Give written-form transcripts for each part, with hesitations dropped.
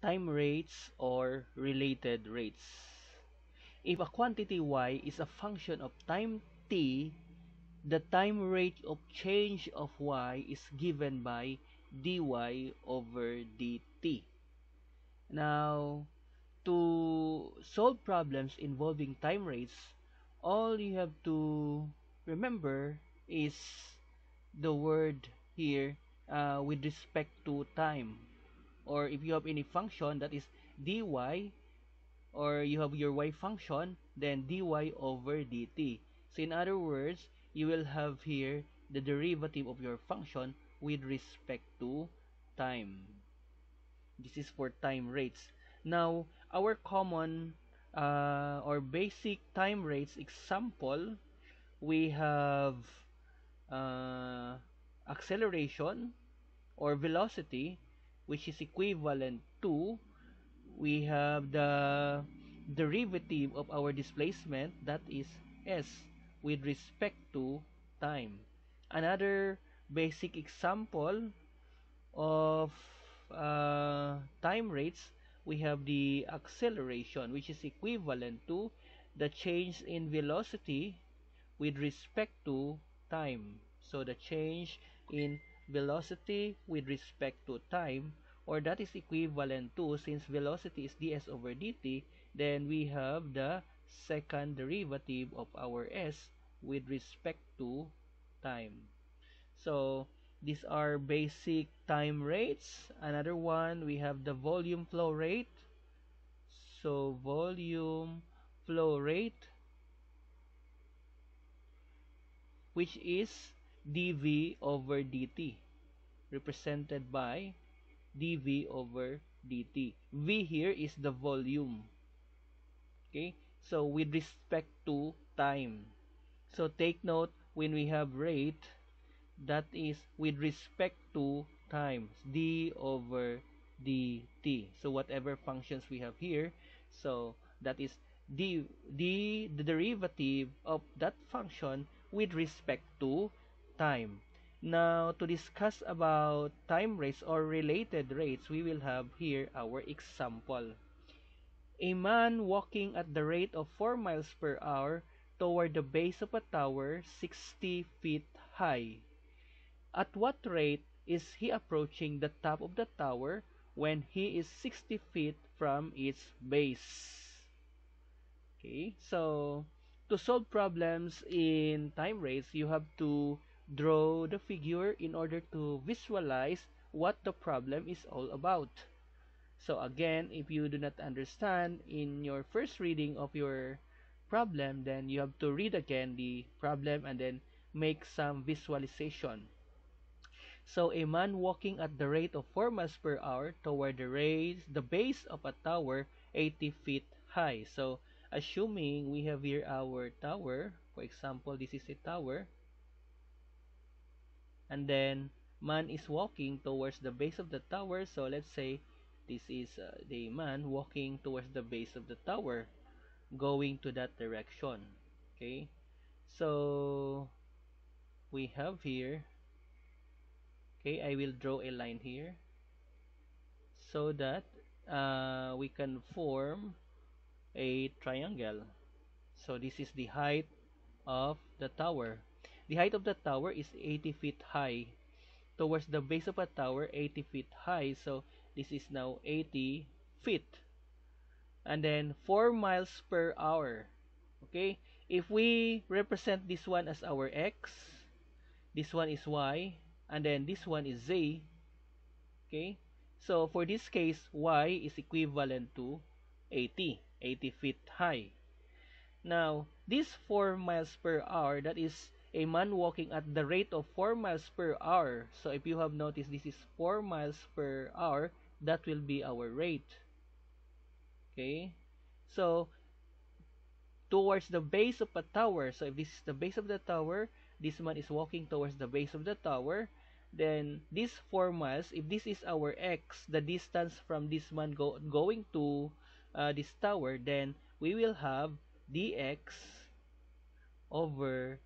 time rates or related rates. If a quantity y is a function of time t, the time rate of change of y is given by dy over dt. Now, to solve problems involving time rates, all you have to remember is the word here with respect to time. Or if you have any function that is dy, or you have your y function, then dy over dt. So in other words, you will have here the derivative of your function with respect to time. This is for time rates. Now, our common or basic time rates example, we have uh, acceleration or velocity, which is equivalent to, we have the derivative of our displacement, that is s, with respect to time. Another basic example of time rates, we have the acceleration, which is equivalent to the change in velocity with respect to time. So the change in velocity with respect to time, or that is equivalent to, since velocity is ds over dt, then we have the second derivative of our s with respect to time. So these are basic time rates. Another one, we have the volume flow rate. So volume flow rate, which is dv over dt, represented by dv over dt. V here is the volume. Okay, so with respect to time. So take note, when we have rate, that is with respect to times d over dt. So whatever functions we have here, so that is the derivative of that function with respect to time. Now, to discuss about time rates or related rates, we will have here our example. A man walking at the rate of 4 miles per hour toward the base of a tower 60 feet high. At what rate is he approaching the top of the tower when he is 60 feet from its base? Okay, so to solve problems in time rates, you have to draw the figure in order to visualize what the problem is all about. So again, if you do not understand in your first reading of your problem, then you have to read again the problem and then make some visualization. So a man walking at the rate of 4 miles per hour toward the base of a tower 80 feet high. So assuming we have here our tower, for example, this is a tower, and then man is walking towards the base of the tower. So let's say this is the man walking towards the base of the tower, going to that direction. Okay, so we have here, okay, I will draw a line here so that we can form a triangle. So this is the height of the tower. The height of the tower is 80 feet high. Towards the base of a tower, 80 feet high. So this is now 80 feet. And then 4 miles per hour. Okay? If we represent this one as our x, this one is y, and then this one is z. Okay? So for this case, y is equivalent to 80 feet high. Now, this 4 miles per hour, that is a man walking at the rate of 4 miles per hour. So if you have noticed, this is 4 miles per hour, that will be our rate. Okay? So, towards the base of a tower, so if this is the base of the tower, this man is walking towards the base of the tower, then this 4 miles, if this is our x, the distance from this man going to this tower, then we will have dx over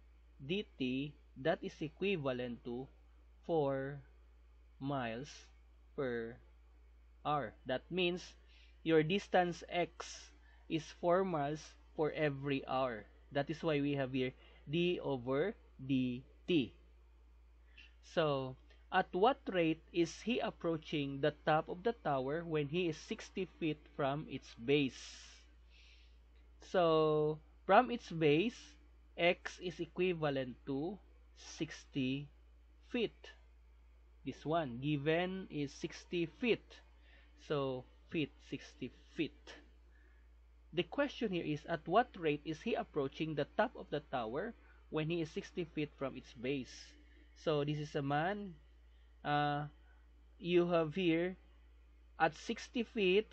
dt, that is equivalent to 4 miles per r. That means your distance x is 4 miles for every hour. That is why we have here d over dt. So, at what rate is he approaching the top of the tower when he is 60 feet from its base? So, from its base, x is equivalent to 60 feet. This one given is 60 feet. So, feet, 60 feet. The question here is, at what rate is he approaching the top of the tower when he is 60 feet from its base? So, this is a man. Uh, you have here at 60 feet.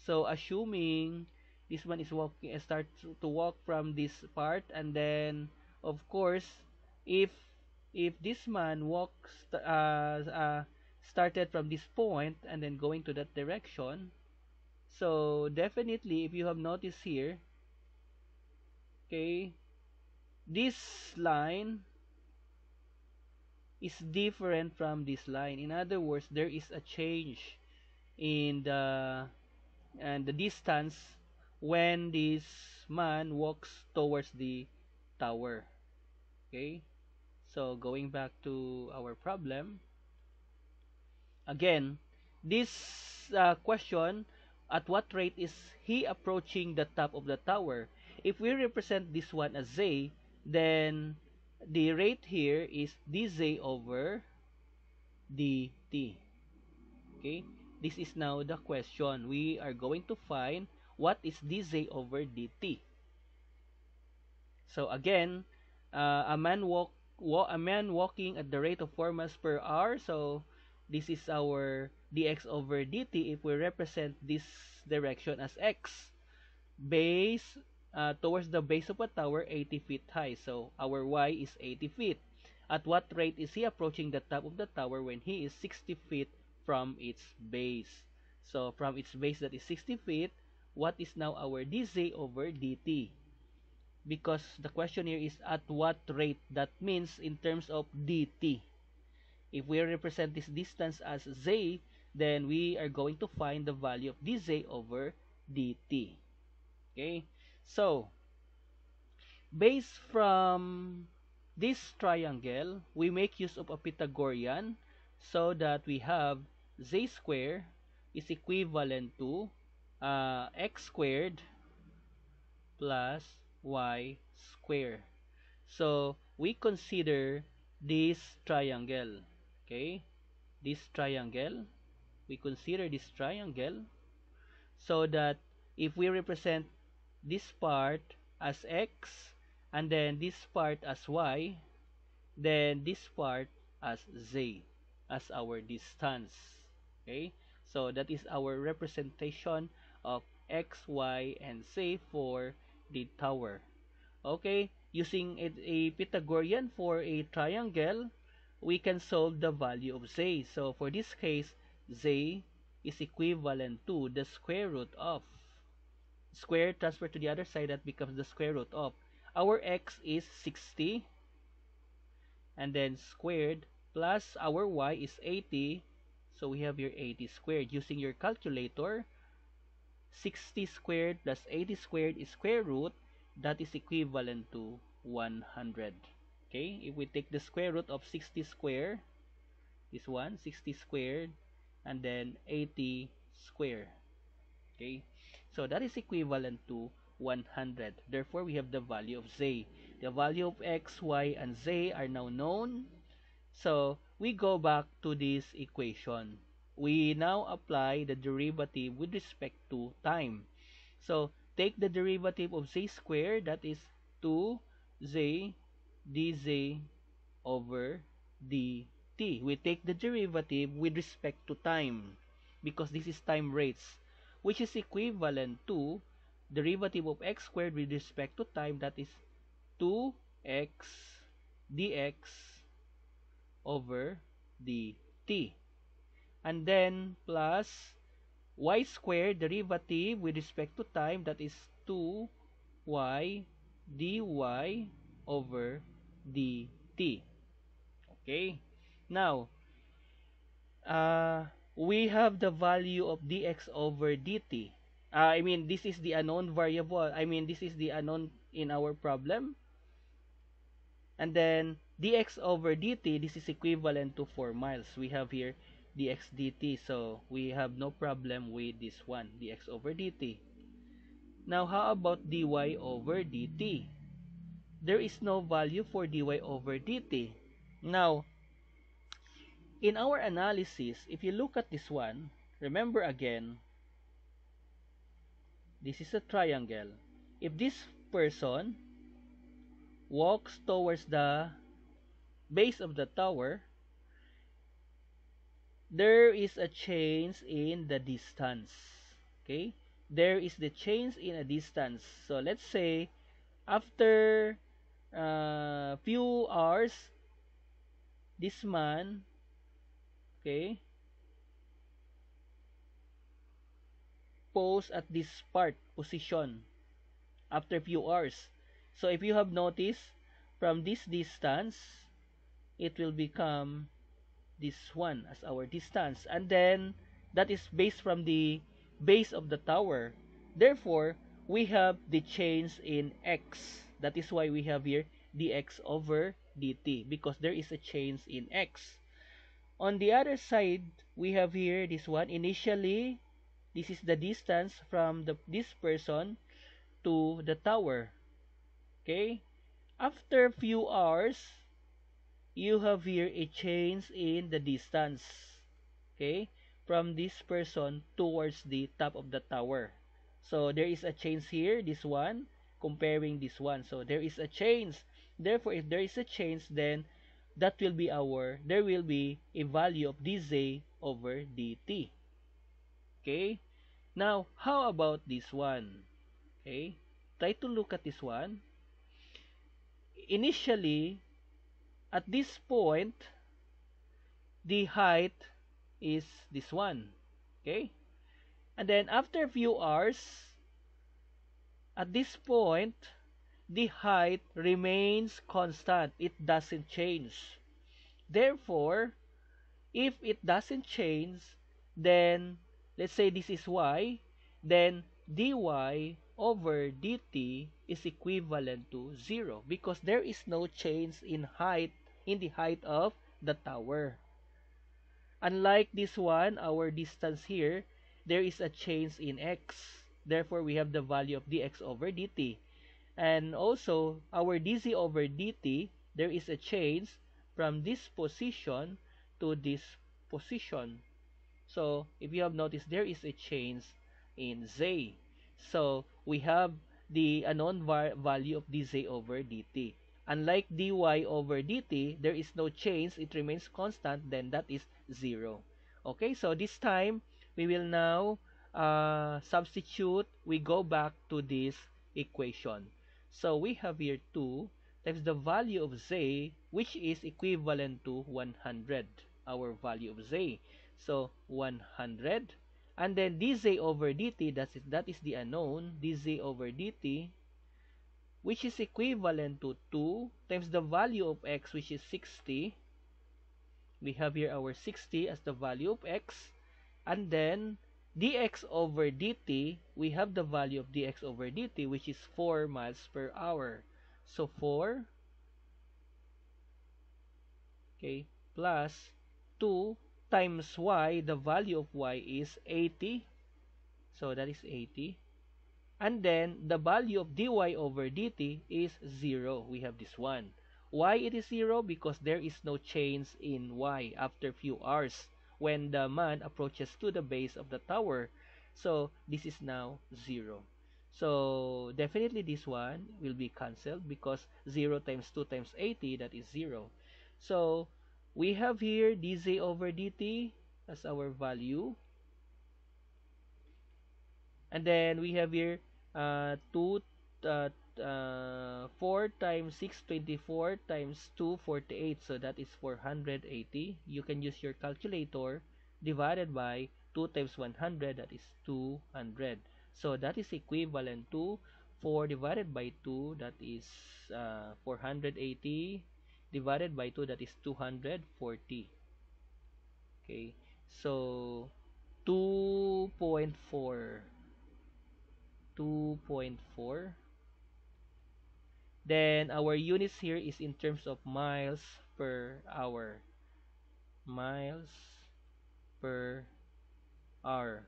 So, assuming this one is walking, start to walk from this part, and then, of course, if this man walks started from this point and then going to that direction, so definitely, if you have noticed here, okay, this line is different from this line. In other words, there is a change in the distance when this man walks towards the tower. Okay, so going back to our problem again, this question, at what rate is he approaching the top of the tower? If we represent this one as z, then the rate here is dz over dt. Okay, this is now the question. We are going to find what is dz over dt. So again, a man walking at the rate of 4 miles per hour. So this is our dx over dt if we represent this direction as x. Base towards the base of a tower 80 feet high. So our y is 80 feet. At what rate is he approaching the top of the tower when he is 60 feet from its base? So from its base, that is 60 feet, what is now our dz over dt? Because the question here is at what rate. That means in terms of dt. If we represent this distance as z, then we are going to find the value of dz over dt. Okay, so based from this triangle, we make use of a Pythagorean so that we have z squared is equivalent to x squared plus y squared. So we consider this triangle. Okay, this triangle, we consider this triangle so that if we represent this part as x and then this part as y, then this part as z as our distance. Okay, so that is our representation of x, y, and z for the tower. Okay, using a Pythagorean for a triangle, we can solve the value of z. So for this case, z is equivalent to the square root of square transferred to the other side, that becomes the square root of our x is 60 and then squared plus our y is 80. So we have here 80 squared. Using your calculator, 60 squared plus 80 squared is square root. That is equivalent to 100. Okay, if we take the square root of 60 square, this one, 60 squared, and then 80 square. Okay, so that is equivalent to 100. Therefore, we have the value of z. The value of x, y, and z are now known. So we go back to this equation. We now apply the derivative with respect to time. So take the derivative of z squared, that is 2z dz over dt. We take the derivative with respect to time because this is time rates, which is equivalent to derivative of x squared with respect to time, that is 2x dx over dt. And then plus y squared derivative with respect to time, that is 2y dy over dt. Okay, now we have the value of dx over dt. I mean, this is the unknown variable. I mean, this is the unknown in our problem. And then dx over dt, this is equivalent to 4 miles. We have here dx dt. So we have no problem with this one, dx over dt. Now, how about dy over dt? There is no value for dy over dt. Now, in our analysis, if you look at this one, remember again, this is a triangle. If this person walks towards the base of the tower, there is a change in the distance. Okay? There is the change in a distance. So let's say after few hours, this man, okay, pose at this part position after few hours. So if you have noticed, from this distance, it will become this one as our distance, and then that is based from the base of the tower. Therefore, we have the change in x. That is why we have here dx over dt, because there is a change in x. On the other side, we have here this one. Initially, this is the distance from this person to the tower. Okay? After few hours, you have here a change in the distance, okay, from this person towards the top of the tower. So there is a change here, this one, comparing this one. So there is a change. Therefore, if there is a change, then there will be a value of dz over dt. Okay? Now, how about this one? Okay? Try to look at this one. Initially, at this point, the height is this one. Okay? And then after a few hours, at this point, the height remains constant. It doesn't change. Therefore, if it doesn't change, then let's say this is y, then dy over dt is equivalent to 0 because there is no change in the height of the tower. Unlike this one, our distance here, there is a change in x. Therefore, we have the value of dx over dt. And also, our dz over dt, there is a change from this position to this position. So, if you have noticed, there is a change in z. So, we have the unknown value of dz over dt. Unlike dy over dt, there is no change. It remains constant. Then that is 0. Okay, so this time, we will now substitute. We go back to this equation. So, we have here 2 times the value of z, which is equivalent to 100. Our value of z. So 100, and then dz over dt, that is the unknown, dz over dt, which is equivalent to 2 times the value of x, which is 60. We have here our 60 as the value of x, and then dx over dt, we have the value of dx over dt, which is 4 miles per hour. So 4, okay, plus 2 times y, the value of y is 80. So that is 80. And then the value of dy over dt is 0. We have this one. Why it is 0? Because there is no change in y after few hours when the man approaches to the base of the tower. So this is now 0. So definitely this one will be cancelled because 0 times 2 times 80, that is 0. So we have here dz over dt as our value. And then we have here 4 times 6, 24 times 2, 48. So that is 480. You can use your calculator, divided by 2 times 100, that is 200. So that is equivalent to 4 divided by 2, that is 480, divided by 2, that is 240. Okay, So 2.4, 2.4. Then our units here is in terms of miles per hour. Miles per hour.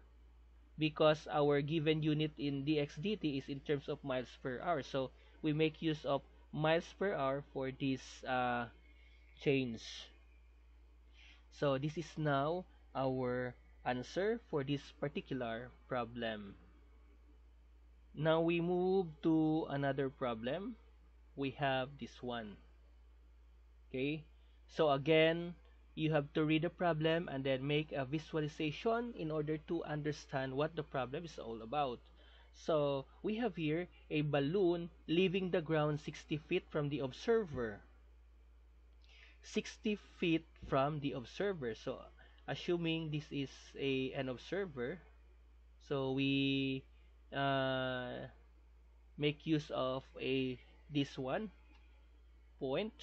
Because our given unit in dx dt is in terms of miles per hour. So we make use of miles per hour for this change. So this is now our answer for this particular problem. Now we move to another problem. We have this one. Okay, so again, you have to read the problem and then make a visualization in order to understand what the problem is all about. So we have here a balloon leaving the ground 60 feet from the observer. 60 feet from the observer. So assuming this is an observer, so we uh, make use of this one point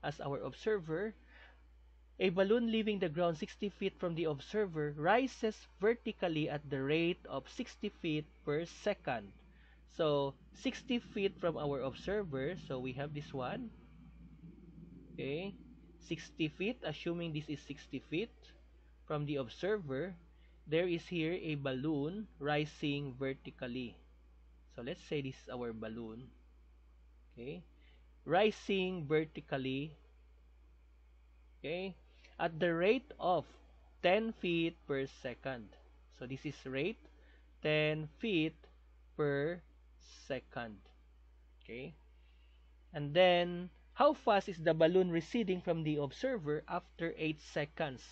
as our observer. A balloon leaving the ground 60 feet from the observer rises vertically at the rate of 60 feet per second. So 60 feet from our observer, so we have this one. Okay, 60 feet, assuming this is 60 feet from the observer, there is here a balloon rising vertically. So let's say this is our balloon. Okay, rising vertically, okay, at the rate of 10 feet per second. So this is rate 10 feet per second. Okay, and then how fast is the balloon receding from the observer after 8 seconds?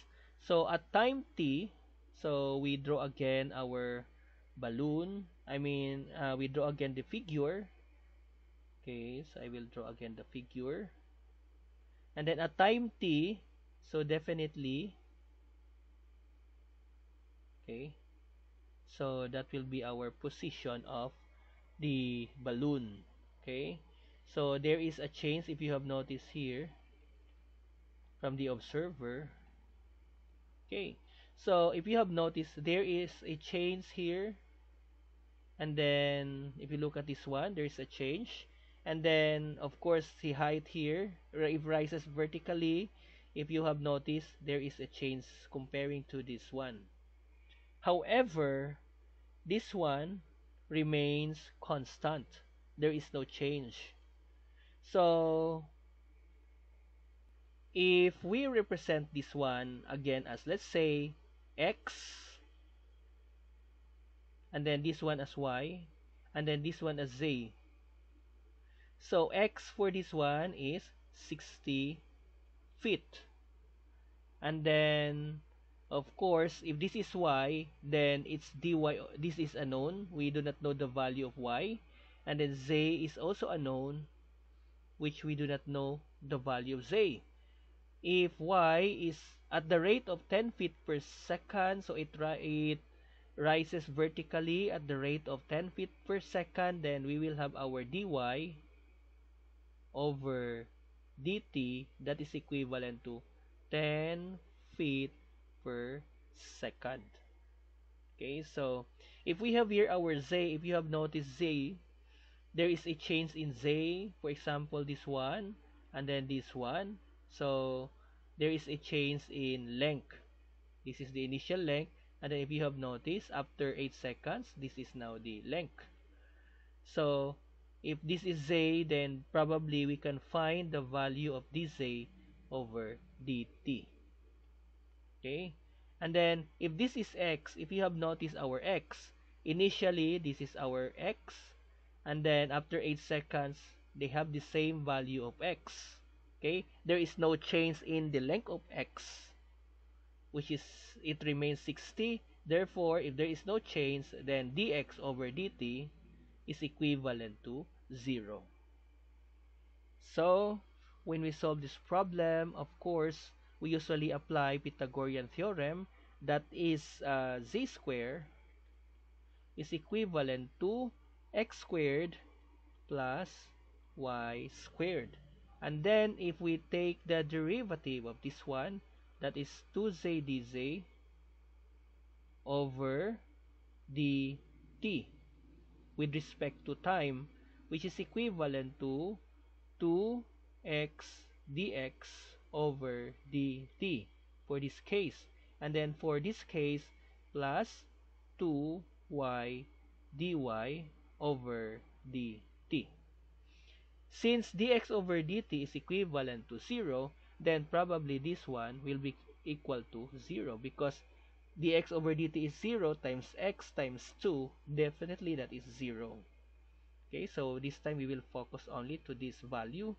So at time t, so we draw again our balloon. We draw again the figure. Okay, so I will draw again the figure. And then at time t, so definitely, okay, so that will be our position of the balloon. Okay, so there is a change if you have noticed here from the observer. Okay, so if you have noticed, there is a change here, and then if you look at this one, there is a change, and then of course the height here, if rises vertically, if you have noticed, there is a change comparing to this one. However, this one remains constant. There is no change. So if we represent this one again as, let's say, x, and then this one as y, and then this one as z. So x for this one is 60 feet. And then, of course, if this is y, then it's dy. This is unknown. We do not know the value of y. And then z is also unknown, which we do not know the value of z. If y is at the rate of 10 feet per second, so it rises vertically at the rate of 10 feet per second, then we will have our dy over dt that is equivalent to 10 feet per second. Okay, so if we have here our z, if you have noticed z, there is a change in z, for example this one and then this one. So there is a change in length. This is the initial length, and then if you have noticed, after 8 seconds, this is now the length. So if this is z, then probably we can find the value of this z over dt. Okay, and then if this is x, if you have noticed our x, initially this is our x, and then after 8 seconds they have the same value of x. Okay, there is no change in the length of x, which is, it remains 60. Therefore, if there is no change, then dx over dt is equivalent to 0. So when we solve this problem, of course, we usually apply Pythagorean theorem, that is z squared is equivalent to x squared plus y squared. And then if we take the derivative of this one, that is 2z dz over dt with respect to time, which is equivalent to 2x dx over dt for this case. And then for this case, plus 2y dy over dt. Since dx over dt is equivalent to 0, then probably this one will be equal to 0 because dx over dt is 0 times x times 2. Definitely that is 0. Okay, so this time we will focus only to this value.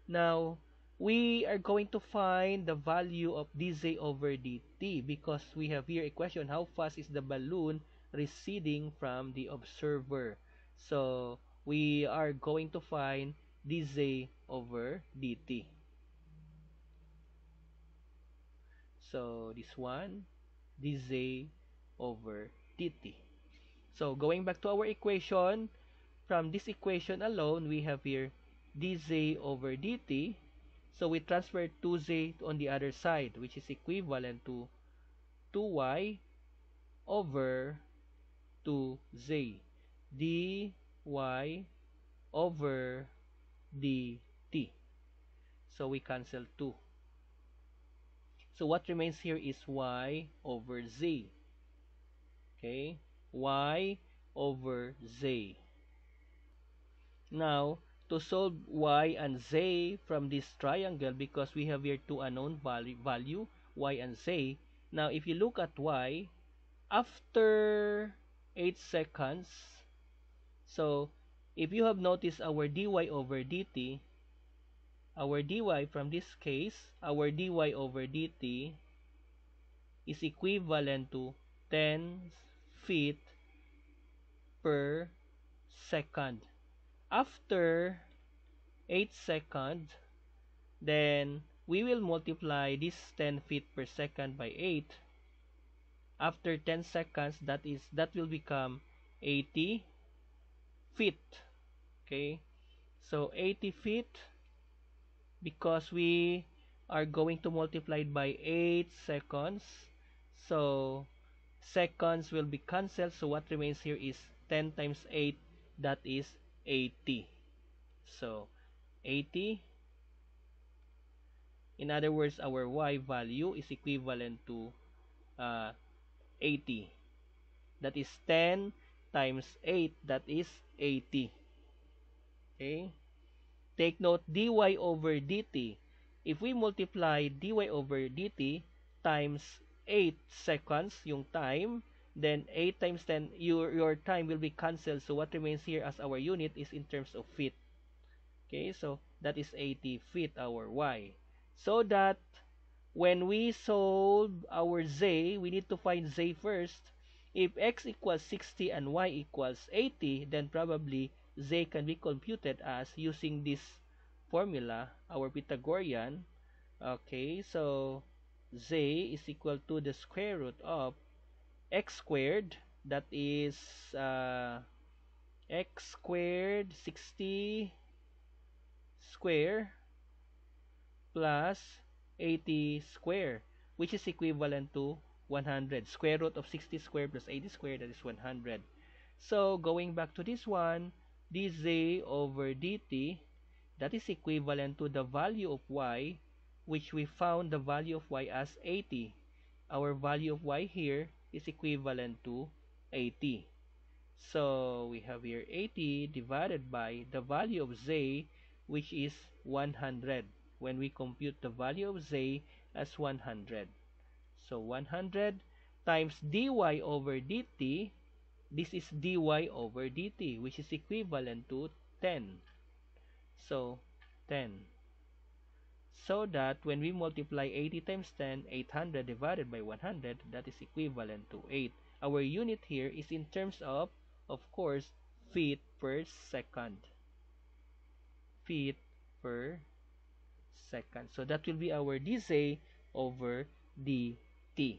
Now, we are going to find the value of dz over dt because we have here a question, how fast is the balloon receding from the observer? So, we are going to find dz over dt. So, this one, dz over dt. So, going back to our equation, from this equation alone, we have here dz over dt. So we transfer 2z on the other side, which is equivalent to 2y over 2z. dy over dt. So we cancel 2. So what remains here is y over z. Okay? Y over z. Now, to solve y and z from this triangle, because we have here two unknown value, y and z. Now, if you look at y, after 8 seconds, so if you have noticed our dy over dt, our dy from this case, our dy over dt is equivalent to 10 feet per second. After 8 seconds, then we will multiply this 10 feet per second by 8. After 10 seconds, that will become 80 feet. Okay, so 80 feet, because we are going to multiply it by 8 seconds, so seconds will be cancelled, so what remains here is 10 times 8, that is 80. So 80, in other words, our y value is equivalent to 80. That is 10 times 8, that is 80. Okay? Take note, dy over dt. If we multiply dy over dt times 8 seconds, yung time, then 8 times 10, your time will be cancelled. So what remains here as our unit is in terms of feet. Okay, so that is 80 feet, our y. So that when we solve our z, we need to find z first. If x equals 60 and y equals 80, then probably z can be computed as using this formula, our Pythagorean. Okay, so z is equal to the square root of x squared, that is x squared 60 square plus 80 square, which is equivalent to 100. Square root of 60 square plus 80 square, that is 100. So, going back to this one, dz over dt, that is equivalent to the value of y, which we found the value of y as 80. Our value of y here is equivalent to 80. So, we have here 80 divided by the value of z, which is 100. When we compute the value of z as 100. So, 100 times dy over dt, this is dy over dt, which is equivalent to 10. So, 10. So that when we multiply 80 times 10, 800 divided by 100, that is equivalent to 8. Our unit here is in terms of course, feet per second. Feet per second. So that will be our dz over dt.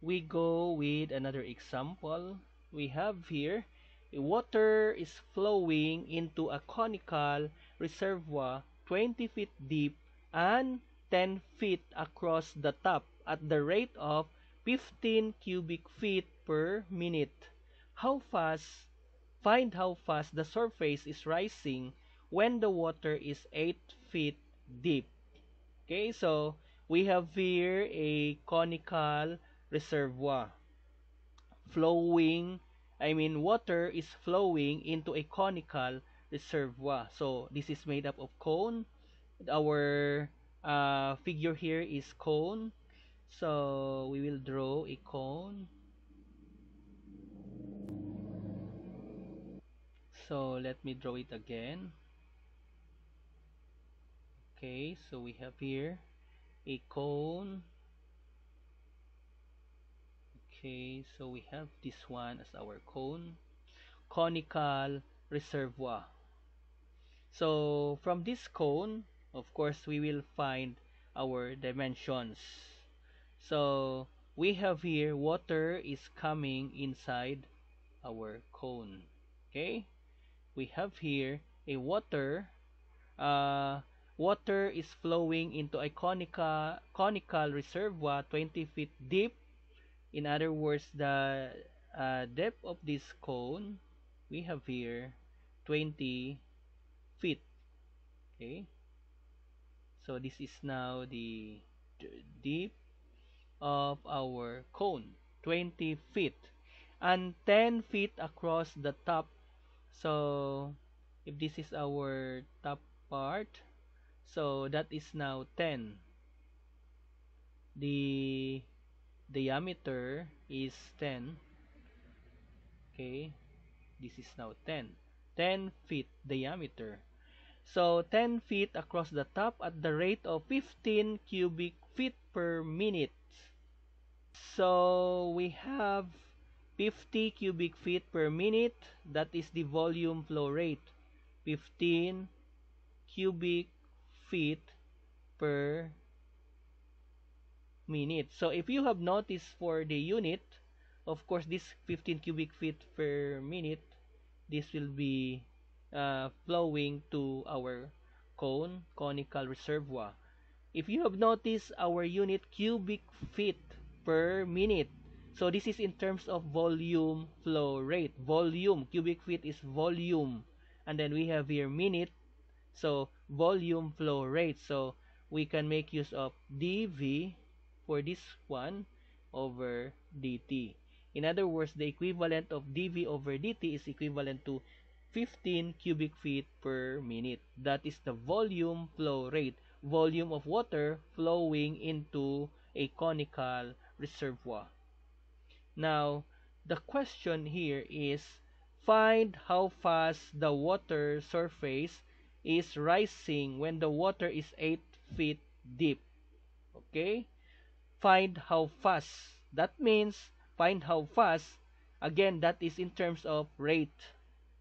We go with another example. We have here, water is flowing into a conical reservoir 20 feet deep and 10 feet across the top at the rate of 15 cubic feet per minute. How fast, find how fast the surface is rising when the water is 8 feet deep. Okay, so we have here a conical reservoir flowing, water is flowing into a conical reservoir. So this is made up of cone. Our figure here is cone. So we will draw a cone. So let me draw it again. Okay, so we have here a cone. Okay, so we have this one as our cone. Conical reservoir. So from this cone, of course, we will find our dimensions. So we have here water is coming inside our cone. Okay, we have here a uh, water is flowing into a conical reservoir 20 feet deep. In other words, the depth of this cone we have here 20 feet. Okay, so this is now the deep of our cone, 20 feet, and 10 feet across the top. So if this is our top part, so that is now 10. The diameter is 10. Okay, this is now 10. 10 feet diameter. So 10 feet across the top at the rate of 15 cubic feet per minute. So we have 50 cubic feet per minute. That is the volume flow rate. 15 cubic feet per minute. So if you have noticed for the unit, of course, this 15 cubic feet per minute, this will be flowing to our conical reservoir. If you have noticed our unit cubic feet per minute, so this is in terms of volume flow rate. Volume, cubic feet is volume. And then we have here minute, so volume flow rate. So we can make use of dV for this one over dt. In other words, the equivalent of dV over dt is equivalent to 15 cubic feet per minute. That is the volume flow rate, volume of water flowing into a conical reservoir. Now, the question here is find how fast the water surface is rising when the water is 8 feet deep. Okay? Find how fast. That means find how fast. Again, that is in terms of rate.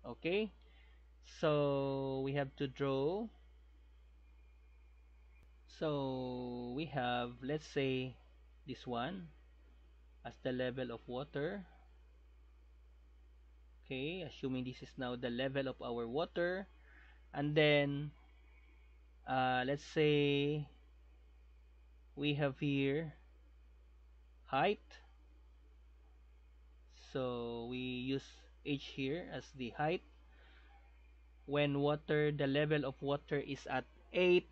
Okay? So we have to draw. So we have, let's say, this one as the level of water. Okay, assuming this is now the level of our water. And then, let's say, we have here height. So we use h here as the height. When water, the level of water is at 8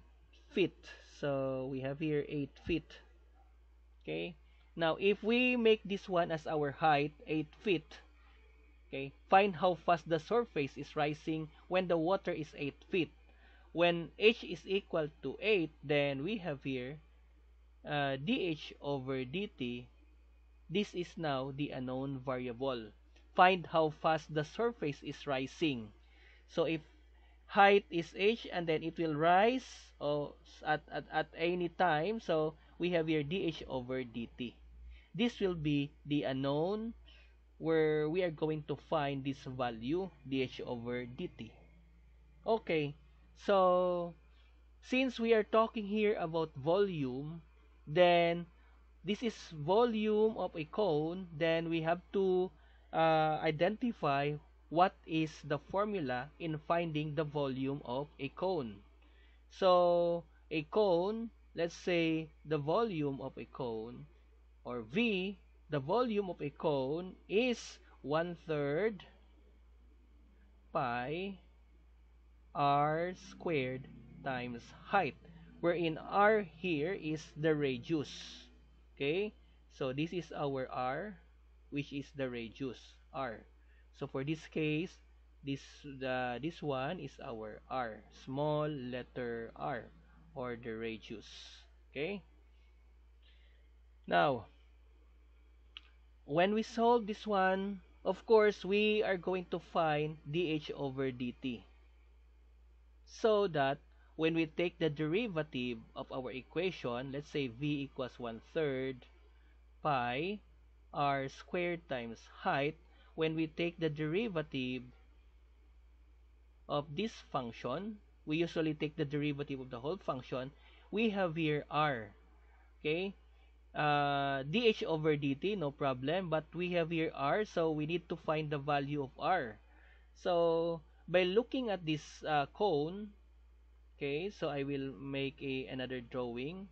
feet. So we have here 8 feet. Okay. Now, if we make this one as our height, 8 feet, okay, find how fast the surface is rising when the water is 8 feet. When h is equal to 8, then we have here dh over dt. This is now the unknown variable. Find how fast the surface is rising. So if height is h and then it will rise at any time, so we have here dh over dt. This will be the unknown where we are going to find this value dh over dt. Okay, so since we are talking here about volume, then this is volume of a cone, then we have to identify what is the formula in finding the volume of a cone. So a cone, let's say the volume of a cone or V, the volume of a cone, is 1/3 pi r squared times height, wherein r here is the radius. Okay, so this is our r, which is the radius r. So for this case, this one is our r, small letter r, or the radius. Okay, now when we solve this one, of course we are going to find dH over dt, so that when we take the derivative of our equation, let's say v equals 1/3 pi r squared times height, when we take the derivative of this function, we usually take the derivative of the whole function, we have here r. Okay, dH over dt, no problem, but we have here r, so we need to find the value of r. So by looking at this cone, okay, so I will make another drawing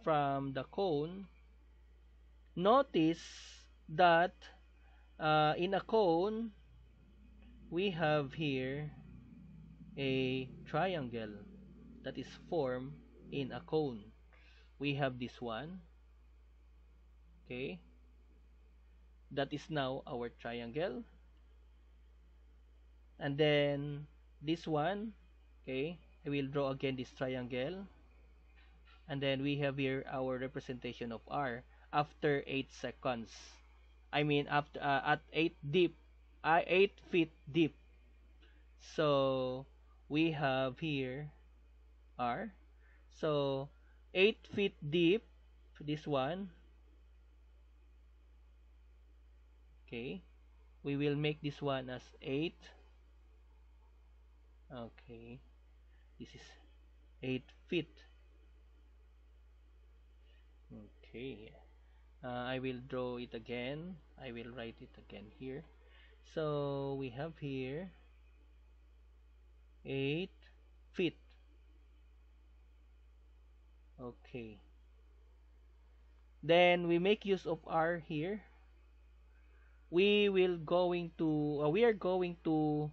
from the cone. Notice that in a cone, we have here a triangle that is formed in a cone. We have this one, okay, that is now our triangle. And then this one, okay, I will draw again this triangle. And then we have here our representation of r after 8 seconds. I mean after at 8 feet deep. So we have here r. So 8 feet deep, this one. Okay, we will make this one as 8. Okay, this is 8 feet. Okay, I will draw it again. I will write it again here. So we have here 8 feet. Okay, then we make use of r here. We are going to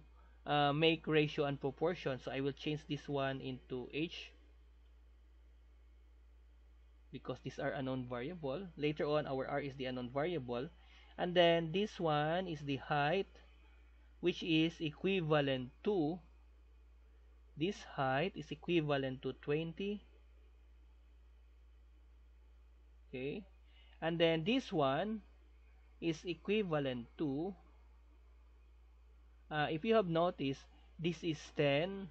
make ratio and proportion. So I will change this one into h, because these are unknown variable. Later on, our r is the unknown variable. And then this one is the height, which is equivalent to, this height is equivalent to 20. Okay, and then this one is equivalent to, if you have noticed, this is 10,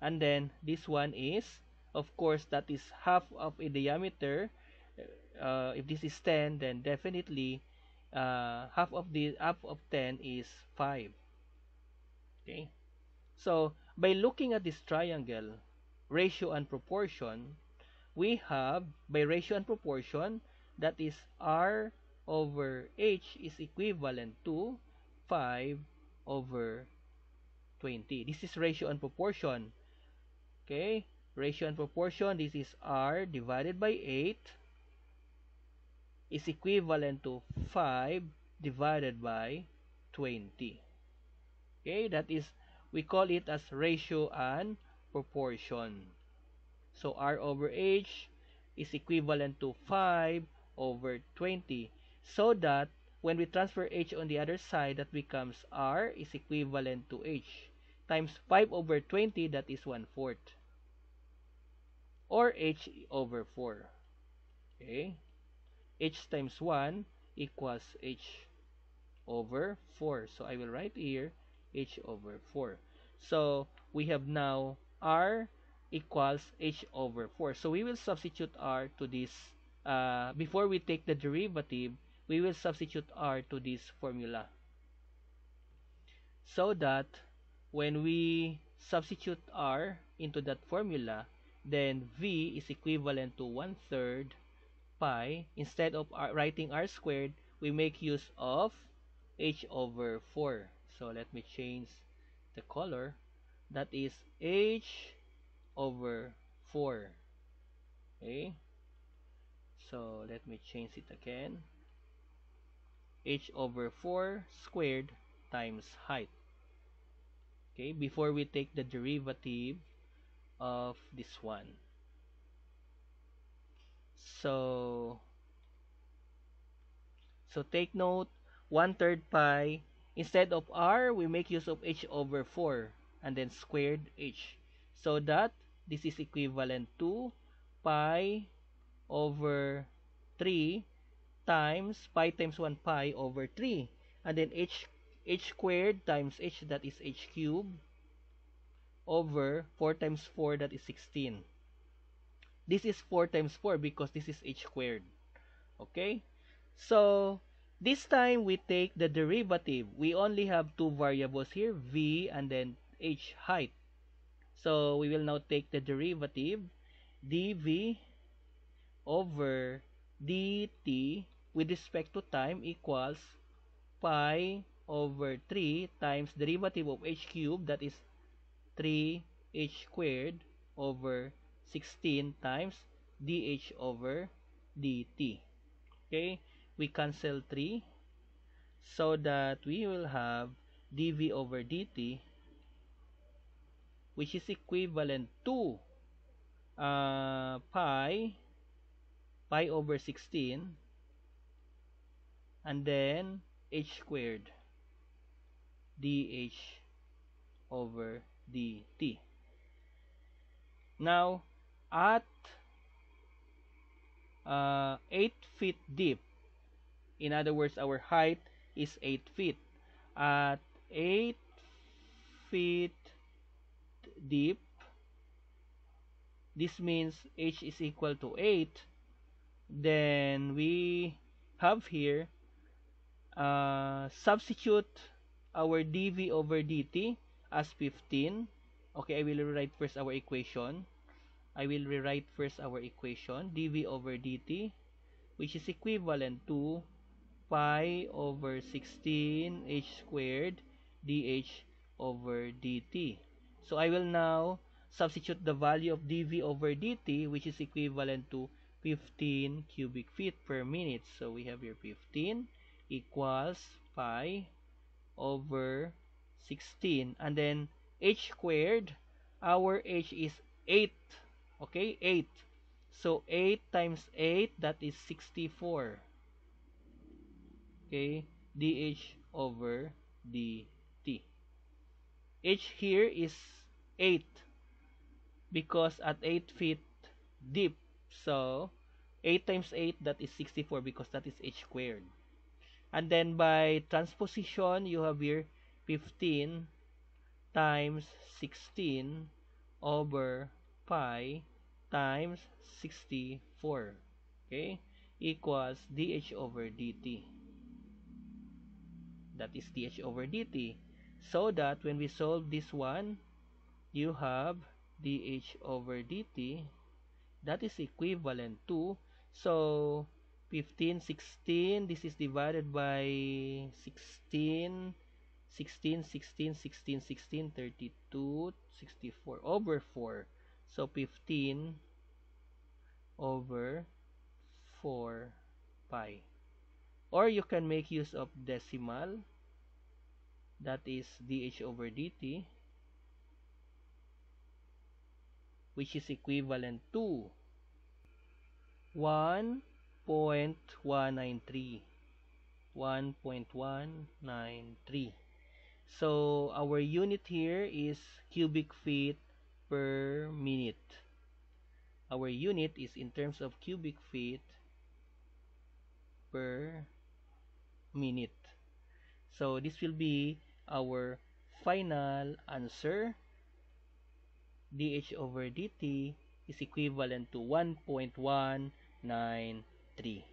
and then this one is, of course, that is half of a diameter. If this is 10, then definitely half of 10 is 5. Okay, so by looking at this triangle, ratio and proportion, we have, by ratio and proportion, that is r over h is equivalent to 5 over 20. This is ratio and proportion. Okay, ratio and proportion, this is r divided by 8 is equivalent to 5 divided by 20. Okay, that is, we call it as ratio and proportion. So r over h is equivalent to 5 over 20. So that when we transfer h on the other side, that becomes r is equivalent to h times 5 over 20, that is 1/4. Or h over 4. Okay, h times 1 equals h over 4. So I will write here h over 4. So we have now r equals h over 4. So we will substitute r to this, before we take the derivative, we will substitute r to this formula. So that when we substitute r into that formula, then v is equivalent to 1/3 pi. Instead of writing r squared, we make use of h over 4. So let me change the color. That is h over 4. Okay, So let me change it again. H over 4 squared times height. Okay, before we take the derivative of this one. So, take note, 1/3 pi, instead of r, we make use of h over 4, and then squared h. So that this is equivalent to pi over 3 times pi times 1 pi over 3. And then h squared times h, that is h cubed, over 4 times 4, that is 16. This is 4 times 4 because this is h squared. Okay? So, this time we take the derivative. We only have two variables here, v and then h, height. So, we will now take the derivative, dv over dt with respect to time equals pi over 3 times derivative of h cubed, that is 3h squared over 16 times dh over dt. Okay, we cancel 3 so that we will have dv over dt, which is equivalent to pi over 16 and then h squared dh over dt. Now, at 8 feet deep, in other words, our height is 8 feet. At 8 feet deep, this means h is equal to 8. Then we have here, substitute our dv over dt as 15. Okay, I will rewrite first our equation. Dv over dt, which is equivalent to pi over 16 h squared dh over dt. So I will now substitute the value of dv over dt, which is equivalent to 15 cubic feet per minute. So we have here 15 equals pi over 16, and then h squared, our h is 8. Okay, 8. So 8 times 8, that is 64. Okay, dh over dt. H here is 8 because at 8 feet deep. So 8 times 8, that is 64 because that is h squared. And then by transposition, you have here 15 times 16 over pi times 64. Okay, equals dh over dt. That is dh over dt. So that when we solve this one, you have dh over dt, that is equivalent to, so 15, 16, this is divided by 16, 16, 16, 16, 16, 32, 64 over 4. So 15 over 4 pi. Or you can make use of decimal, that is dh over dt, which is equivalent to 1.193. 1.193. So our unit here is cubic feet per minute. Our unit is in terms of cubic feet per minute. So this will be our final answer. dH over dt is equivalent to 1.193.